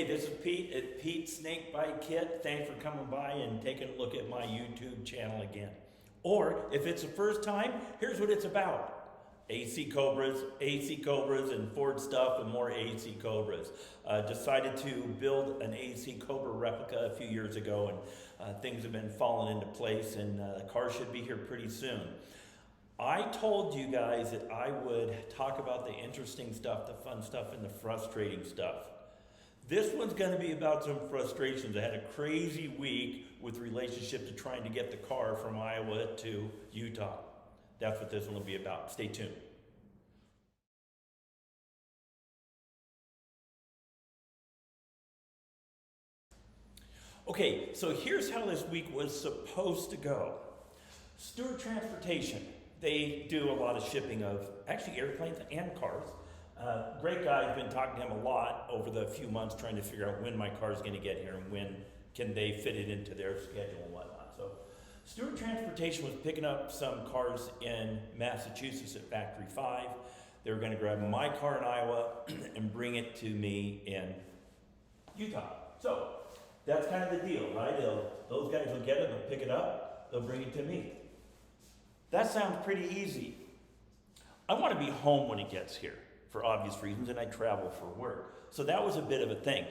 Hey, this is Pete at Pete Snakebite Kit. Thanks for coming by and taking a look at my YouTube channel again. Or if it's the first time, here's what it's about. AC Cobras, and Ford stuff, and more AC Cobras. Decided to build an AC Cobra replica a few years ago, and things have been falling into place, and the car should be here pretty soon. I told you guys that I would talk about the interesting stuff, the fun stuff, and the frustrating stuff. This one's going to be about some frustrations. I had a crazy week with relationship to trying to get the car from Iowa to Utah. That's what this one will be about. Stay tuned. Okay, so here's how this week was supposed to go. Stewart Transportation, they do a lot of shipping of actually airplanes and cars. Great guy. I've been talking to him a lot over the few months trying to figure out when my car is going to get here and when can they fit it into their schedule and whatnot. So Stewart Transportation was picking up some cars in Massachusetts at Factory 5. They were going to grab my car in Iowa and bring it to me in Utah. So that's kind of the deal, right? Those guys will get it, they'll pick it up, they'll bring it to me. That sounds pretty easy. I want to be home when it gets here, for obvious reasons, and I travel for work. So that was a bit of a thing.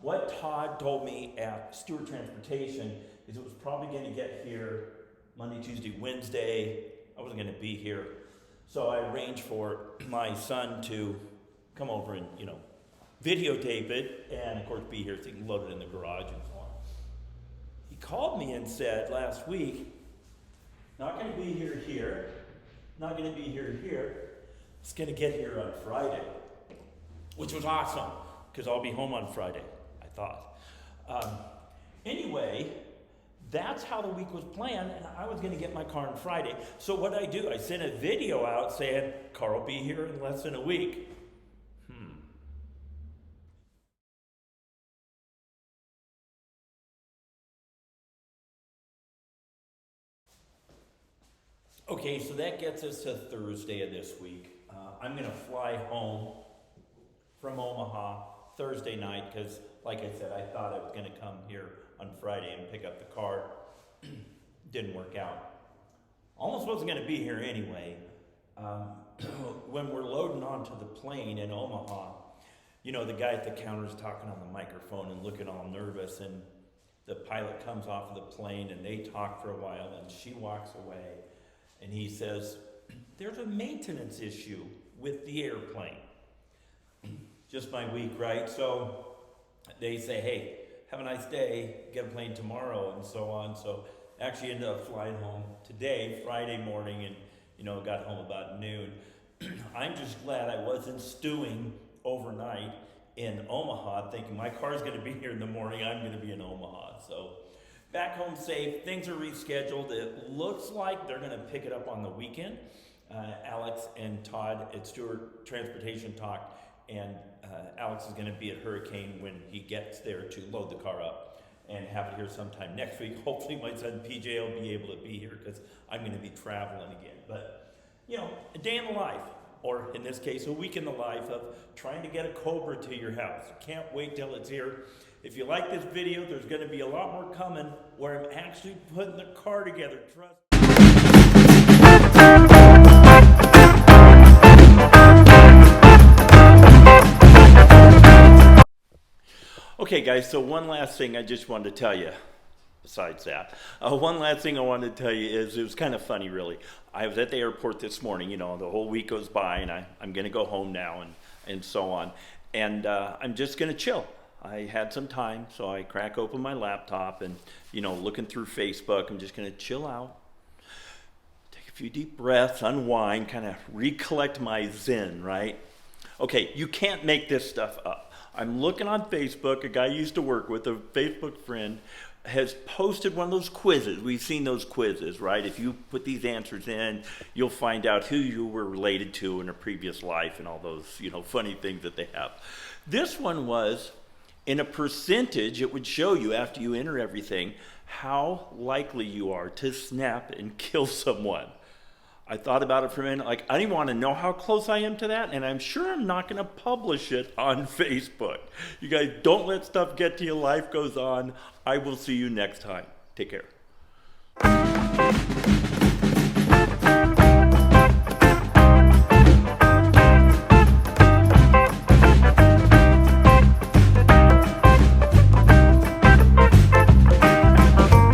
What Todd told me at Stewart Transportation is it was probably going to get here Monday, Tuesday, Wednesday. I wasn't going to be here. So I arranged for my son to come over and, videotape it and, of course, be here so he can load it in the garage and so on. He called me and said last week, not going to be here, not going to be here. It's going to get here on Friday, which was awesome because I'll be home on Friday, I thought. Anyway, that's how the week was planned, and I was going to get my car on Friday. So what I do, I sent a video out saying, car will be here in less than a week. Okay, so that gets us to Thursday of this week. I'm going to fly home from Omaha Thursday night because, like I said, I thought I was going to come here on Friday and pick up the car. Didn't work out. Almost wasn't going to be here anyway. When we're loading onto the plane in Omaha, the guy at the counter is talking on the microphone and looking all nervous, and the pilot comes off of the plane and they talk for a while, and she walks away. And he says, there's a maintenance issue with the airplane. Just my week, right? So they say, hey, have a nice day, get a plane tomorrow, and so on. So actually ended up flying home today, Friday morning, and got home about noon. I'm just glad I wasn't stewing overnight in Omaha, thinking my car's gonna be here in the morning, I'm gonna be in Omaha. So back home safe, things are rescheduled. It looks like they're gonna pick it up on the weekend. Alex and Todd at Stewart Transportation talked, and Alex is gonna be at Hurricane when he gets there to load the car up and have it here sometime next week. Hopefully my son PJ will be able to be here because I'm gonna be traveling again. But, a day in the life, or in this case, a week in the life of trying to get a Cobra to your house. Can't wait till it's here. If you like this video, there's going to be a lot more coming where I'm actually putting the car together. Trust me. Okay, guys, so one last thing I just wanted to tell you. Besides that, one last thing I wanted to tell you is it was kind of funny, really. I was at the airport this morning. The whole week goes by, and I'm going to go home now and so on. And I'm just going to chill. I had some time, so I crack open my laptop and, looking through Facebook. I'm just going to chill out, take a few deep breaths, unwind, kind of recollect my zen, right? Okay, you can't make this stuff up. I'm looking on Facebook. A guy I used to work with, a Facebook friend, has posted one of those quizzes. We've seen those quizzes, right? If you put these answers in, you'll find out who you were related to in a previous life and all those, funny things that they have. This one was, in a percentage, it would show you after you enter everything, how likely you are to snap and kill someone. I thought about it for a minute. Like, I didn't want to know how close I am to that, and I'm sure I'm not going to publish it on Facebook. You guys don't let stuff get to you. Life goes on. I will see you next time. Take care.